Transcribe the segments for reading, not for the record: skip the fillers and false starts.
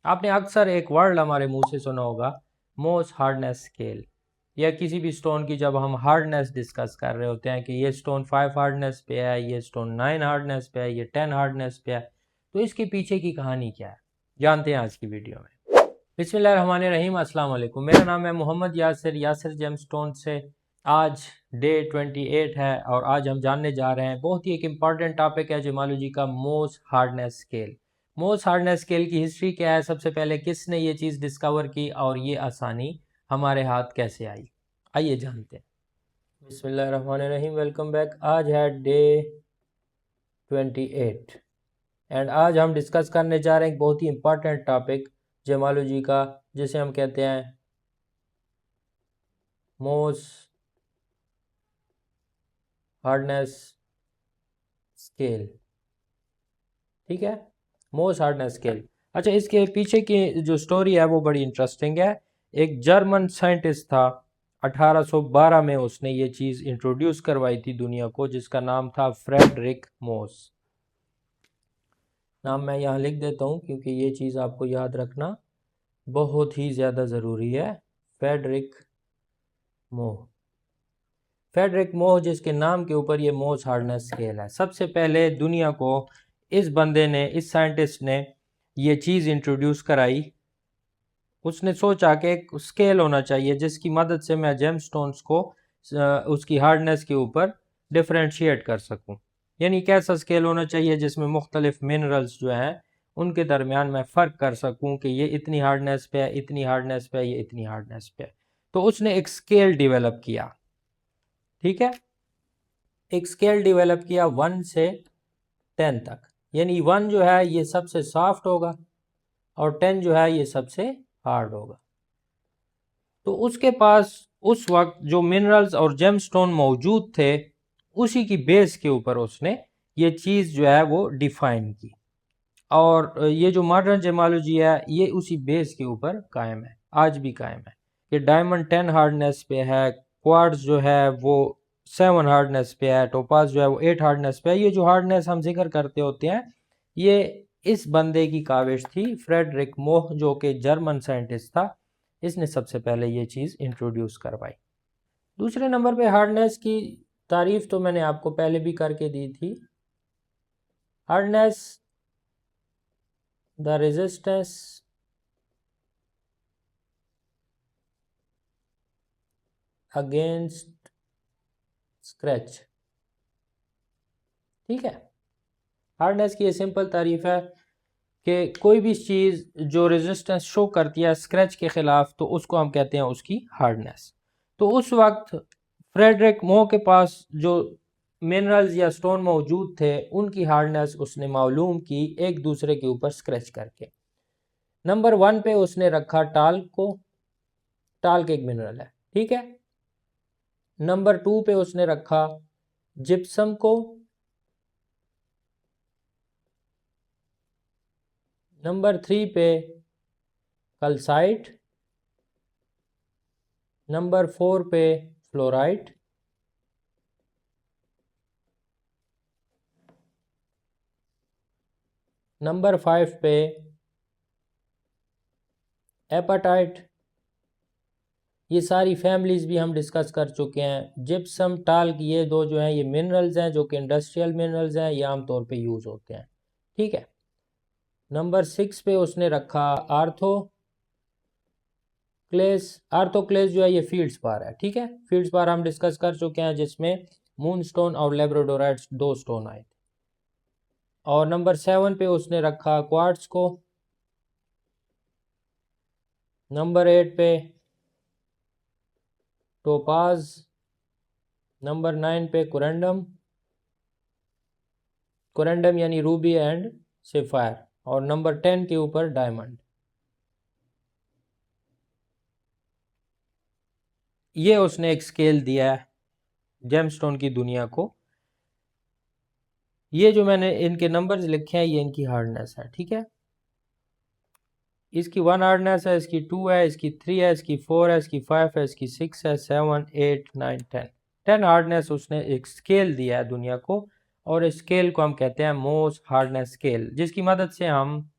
आपने अक्सर एक वर्ड हमारे मुंह से सुना होगा, मोस्ट हार्डनेस स्केल। या किसी भी स्टोन की जब हम हार्डनेस डिस्कस कर रहे होते हैं कि ये स्टोन 5 हार्डनेस पे है, ये स्टोन 9 हार्डनेस पे है, ये 10 हार्डनेस पे है, तो इसके पीछे की कहानी क्या है, जानते हैं आज की वीडियो में। बिस्मिल्लाहिर्रहमानिर्रहीम, अस्सलाम वालेकुम। मेरा नाम है मोहम्मद यासिर, यासिर जेमस्टोन से। आज डे 28 है और आज हम जानने जा रहे हैं, बहुत ही एक इम्पॉर्टेंट टॉपिक है जेमोलॉजी का, most hardness scale. Most hardness scale की हिस्ट्री क्या है, सबसे पहले किसने ये चीज़ डिस्कवर की और ये आसानी हमारे हाथ कैसे आई, आइए जानते हैं। बिस्मिल्लाहिर्रहमानिर्रहीम, वेलकम बैक। आज है डे 28 एंड आज हम डिस्कस करने जा रहे हैं एक बहुत ही इम्पॉर्टेंट टॉपिक जेमोलॉजी का, जिसे हम कहते हैं मोस्ट हार्डनेस स्केल। ठीक है, मोस्ट हार्डनेस स्केल। अच्छा, इसके पीछे की जो स्टोरी है वो बड़ी इंटरेस्टिंग है। एक जर्मन साइंटिस्ट था, 1812 में उसने ये चीज़ इंट्रोड्यूस करवाई थी दुनिया को, जिसका नाम था फ्रेडरिक मोस। नाम मैं यहाँ लिख देता हूँ क्योंकि ये चीज़ आपको याद रखना बहुत ही ज़्यादा ज़रूरी है। फ्रेडरिक मोह, फ्रेडरिक मोह, जिसके नाम के ऊपर ये मोस्ट हार्डनेस स्केल है। सबसे पहले दुनिया को इस बंदे ने, इस साइंटिस्ट ने ये चीज़ इंट्रोड्यूस कराई। उसने सोचा कि एक स्केल होना चाहिए जिसकी मदद से मैं जेमस्टोन्स को उसकी हार्डनेस के ऊपर डिफरेंशिएट कर सकूं। यानी कैसा स्केल होना चाहिए जिसमें मुख्तलिफ मिनरल्स जो हैं उनके दरमियान मैं फ़र्क कर सकूं कि ये इतनी हार्डनेस पे है, इतनी हार्डनेस पे है, ये इतनी हार्डनेस पे है। तो उसने एक स्केल डेवलप किया। ठीक है, एक स्केल डेवलप किया 1 से 10 तक। यानी 1 जो है ये सबसे सॉफ्ट होगा और 10 जो है ये सबसे हार्ड होगा। तो उसके पास उस वक्त जो मिनरल्स और जेमस्टोन मौजूद थे, उसी की बेस के ऊपर उसने ये चीज़ जो है वो डिफाइन की। और ये जो मॉडर्न जेमोलॉजी है ये उसी बेस के ऊपर कायम है, आज भी कायम है। ये डायमंड 10 हार्डनेस पे है, क्वार्ट्ज जो है वो 7 हार्डनेस पे है, टोपाज जो है वो 8 हार्डनेस पे है। ये जो हार्डनेस हम जिक्र करते होते हैं ये इस बंदे की काविश थी, फ्रेडरिक मोह, जो कि जर्मन साइंटिस्ट था। इसने सबसे पहले ये चीज़ इंट्रोड्यूस करवाई। दूसरे नंबर पे हार्डनेस की तारीफ तो मैंने आपको पहले भी करके दी थी। Hardness, the resistance against scratch. ठीक है, हार्डनेस की ये सिंपल तारीफ है कि कोई भी चीज़ जो रेजिस्टेंस शो करती है स्क्रैच के ख़िलाफ़, तो उसको हम कहते हैं उसकी हार्डनेस। तो उस वक्त फ्रेडरिक मोह के पास जो मिनरल्स या स्टोन मौजूद थे उनकी हार्डनेस उसने मालूम की एक दूसरे के ऊपर स्क्रैच करके। नंबर 1 पे उसने रखा टाल्क को। टाल्क एक मिनरल है, ठीक है। नंबर 2 पे उसने रखा जिप्सम को। नंबर 3 पे कल्साइट। नंबर 4 पे फ्लोराइट। नंबर 5 पे एपाटाइट। ये सारी फैमिलीज भी हम डिस्कस कर चुके हैं। जिप्सम, टाल्क, ये दो जो हैं ये मिनरल्स हैं जो कि इंडस्ट्रियल मिनरल्स हैं, ये आमतौर पे यूज़ होते हैं। ठीक है। नंबर 6 पे उसने रखा आर्थोक्लेस। आर्थोक्लेस जो है ये फील्ड्सपार है। ठीक है, फील्ड्सपार हम डिस्कस कर चुके हैं जिसमें मूनस्टोन और लेब्राडोराइट दो स्टोन आए थे। और नंबर 7 पे उसने रखा क्वार्ट्ज को। नंबर 8 पे टोपाज। नंबर 9 पे कोरेंडम। कोरेंडम यानी रूबी एंड सेफायर। और नंबर 10 के ऊपर डायमंड। ये उसने एक स्केल दिया है जेमस्टोन की दुनिया को। ये जो मैंने इनके नंबर्स लिखे हैं ये इनकी हार्डनेस है। ठीक है, इसकी 1 हार्डनेस है, इसकी 2 है, इसकी 3 है, इसकी 4 है, इसकी 5 है, इसकी 6 है, 7, 8, 9, 10। 10 हार्डनेस उसने एक स्केल दिया है दुनिया को, और इस स्केल को हम कहते हैं मोस्ट हार्डनेस स्केल, जिसकी मदद से हम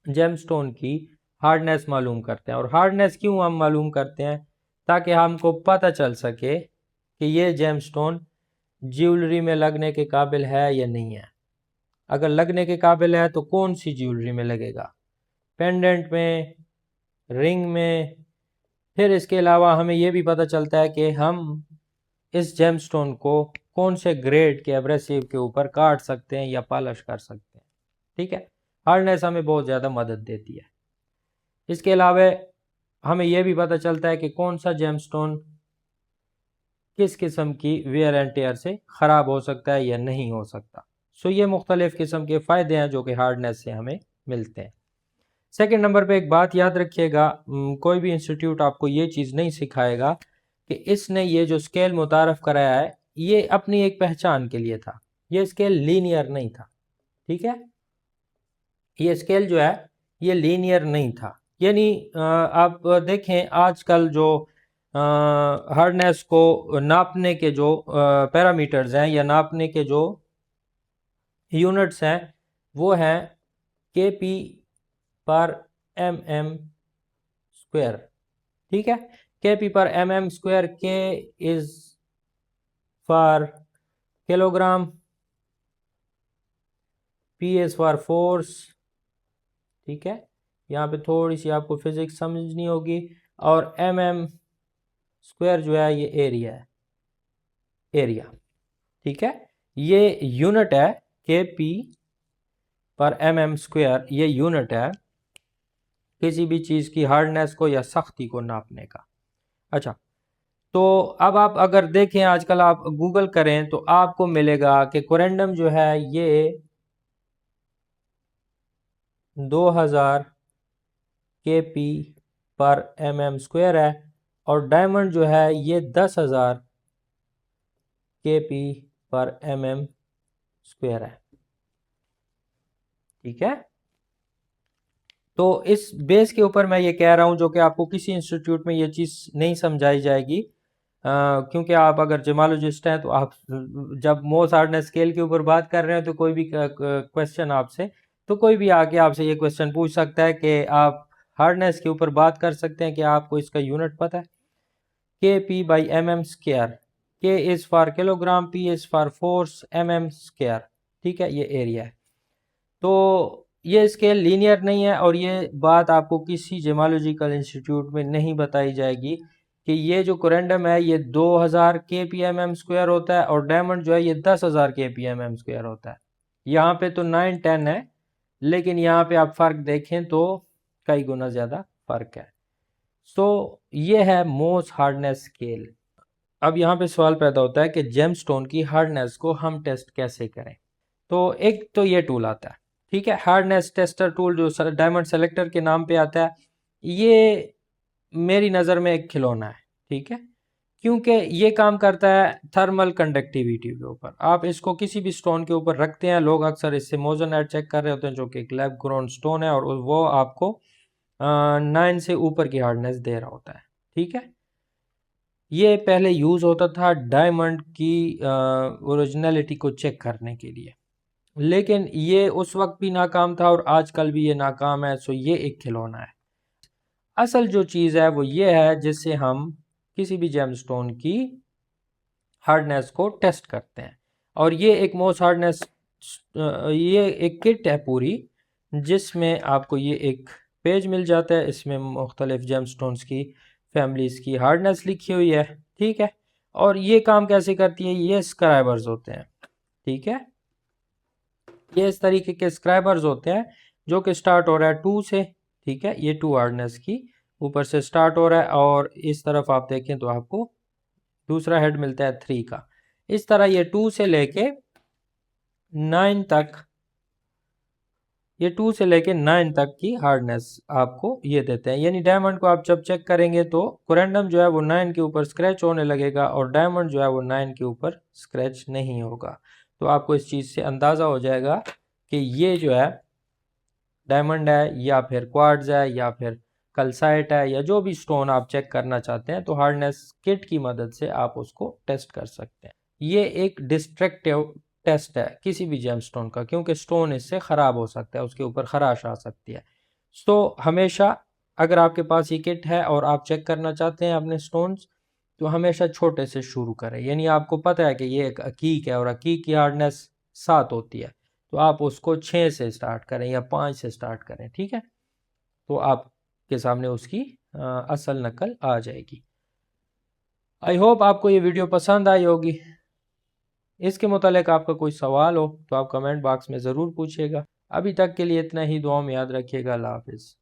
जेमस्टोन की हार्डनेस मालूम करते हैं। और हार्डनेस क्यों हम मालूम करते हैं? ताकि हमको पता चल सके कि ये जेमस्टोन ज्वेलरी में लगने के काबिल है या नहीं है। अगर लगने के काबिल है तो कौन सी ज्वेलरी में लगेगा, पेंडेंट में, रिंग में। फिर इसके अलावा हमें यह भी पता चलता है कि हम इस जेमस्टोन को कौन से ग्रेड के एब्रेसिव के ऊपर काट सकते हैं या पॉलिश कर सकते हैं। ठीक है, हार्डनेस हमें बहुत ज़्यादा मदद देती है। इसके अलावा हमें यह भी पता चलता है कि कौन सा जेमस्टोन किस किस्म की वेयर एंड टेयर से ख़राब हो सकता है या नहीं हो सकता। सो ये मुख्तलिफ़ किस्म के फ़ायदे हैं जो कि हार्डनेस से हमें मिलते हैं। सेकंड नंबर पे एक बात याद रखिएगा, कोई भी इंस्टीट्यूट आपको ये चीज़ नहीं सिखाएगा कि इसने ये जो स्केल मुतारफ़ कराया है ये अपनी एक पहचान के लिए था। ये स्केल लीनियर नहीं था। ठीक है, ये स्केल जो है ये लीनियर नहीं था। यानी आप देखें आजकल जो हार्डनेस को नापने के जो पैरामीटर्स हैं या नापने के जो यूनिट्स हैं वो हैं kp पर mm स्क्वायर। ठीक है, kp पर mm square, k is for kilogram, p is for force. ठीक है, यहाँ पे थोड़ी सी आपको फिजिक्स समझनी होगी। और mm स्क्वायर जो है ये एरिया है, एरिया। ठीक है, ये यूनिट है, kp पर mm स्क्वायर ये यूनिट है किसी भी चीज़ की हार्डनेस को या सख्ती को नापने का। अच्छा, तो अब आप अगर देखें आजकल आप गूगल करें तो आपको मिलेगा कि कोरेंडम जो है ये 2000 kp पर mm स्क्वायर है और डायमंड जो है ये 10,000 kp पर mm स्क्वायर है। ठीक है, तो इस बेस के ऊपर मैं ये कह रहा हूँ जो कि आपको किसी इंस्टीट्यूट में ये चीज़ नहीं समझाई जाएगी, क्योंकि आप अगर जेमोलॉजिस्ट हैं तो आप जब मोस्ट हार्डनेस स्केल के ऊपर बात कर रहे हैं तो कोई भी क्वेश्चन आपसे, तो कोई भी आके आपसे ये क्वेश्चन पूछ सकता है कि आप हार्डनेस के ऊपर बात कर सकते हैं कि आपको इसका यूनिट पता है। K P by M M square, K is for kilogram, P is for force, mm square. ठीक है, ये एरिया है। तो ये स्केल लीनियर नहीं है और ये बात आपको किसी जेमोलॉजिकल इंस्टीट्यूट में नहीं बताई जाएगी कि ये जो कोरेंडम है ये 2000 kpmm स्क्वायर होता है और डायमंड जो है ये 10,000 kpmm स्क्वायर होता है। यहाँ पे तो 9-10 है, लेकिन यहाँ पे आप फ़र्क देखें तो कई गुना ज़्यादा फ़र्क है। सो ये है मोस्ट हार्डनेस स्केल। अब यहाँ पे सवाल पैदा होता है कि जेमस्टोन की हार्डनेस को हम टेस्ट कैसे करें। तो एक तो ये टूल आता है, ठीक है, हार्डनेस टेस्टर टूल जो डायमंड सेलेक्टर के नाम पे आता है। ये मेरी नज़र में एक खिलौना है। ठीक है, क्योंकि ये काम करता है थर्मल कंडक्टिविटी के ऊपर। आप इसको किसी भी स्टोन के ऊपर रखते हैं, लोग अक्सर इससे मोजोनाइट चेक कर रहे होते हैं जो कि एक लैब ग्रोन स्टोन है और वो आपको 9 से ऊपर की हार्डनेस दे रहा होता है। ठीक है, ये पहले यूज़ होता था डायमंड की ओरिजिनलिटी को चेक करने के लिए, लेकिन ये उस वक्त भी नाकाम था और आजकल भी ये नाकाम है। सो ये एक खिलौना है। असल जो चीज़ है वो ये है जिससे हम किसी भी जेमस्टोन की हार्डनेस को टेस्ट करते हैं। और ये एक मोस्ट हार्डनेस, ये एक किट है पूरी जिसमें आपको ये एक पेज मिल जाता है। इसमें मुख्तलिफ जेमस्टोन्स की फैमिलीज़ की हार्डनेस लिखी हुई है। ठीक है, और ये काम कैसे करती है, ये स्क्राइबर्स होते हैं। ठीक है, ये इस तरीके के स्क्राइबर्स होते हैं जो कि स्टार्ट हो रहा है 2 से। ठीक है, ये 2 हार्डनेस की ऊपर से स्टार्ट हो रहा है और इस तरफ आप देखें तो आपको दूसरा हेड मिलता है 3 का। इस तरह ये 2 से लेके 9 तक, ये 2 से लेके 9 तक की हार्डनेस आपको ये देते हैं। यानी डायमंड को आप जब चेक करेंगे तो कोरेंडम जो है वो 9 के ऊपर स्क्रैच होने लगेगा और डायमंड जो है वो 9 के ऊपर स्क्रैच नहीं होगा। तो आपको इस चीज़ से अंदाज़ा हो जाएगा कि ये जो है डायमंड है या फिर क्वार्ट्ज है या फिर कल्साइट है या जो भी स्टोन आप चेक करना चाहते हैं, तो हार्डनेस किट की मदद से आप उसको टेस्ट कर सकते हैं। ये एक डिस्ट्रक्टिव टेस्ट है किसी भी जेमस्टोन का, क्योंकि स्टोन इससे ख़राब हो सकता है, उसके ऊपर खराश आ सकती है। तो हमेशा अगर आपके पास ये किट है और आप चेक करना चाहते हैं अपने स्टोन्स, तो हमेशा छोटे से शुरू करें। यानी आपको पता है कि ये एक अकीक है और अकीक की हार्डनेस 7 होती है, तो आप उसको 6 से स्टार्ट करें या 5 से स्टार्ट करें, ठीक है। तो आपके सामने उसकी असल नकल आ जाएगी। आई होप आपको ये वीडियो पसंद आई होगी। इसके मुतालिक आपका कोई सवाल हो तो आप कमेंट बॉक्स में ज़रूर पूछिएगा। अभी तक के लिए इतना ही, दुआ में याद रखिएगा। अल्लाह हाफिज़।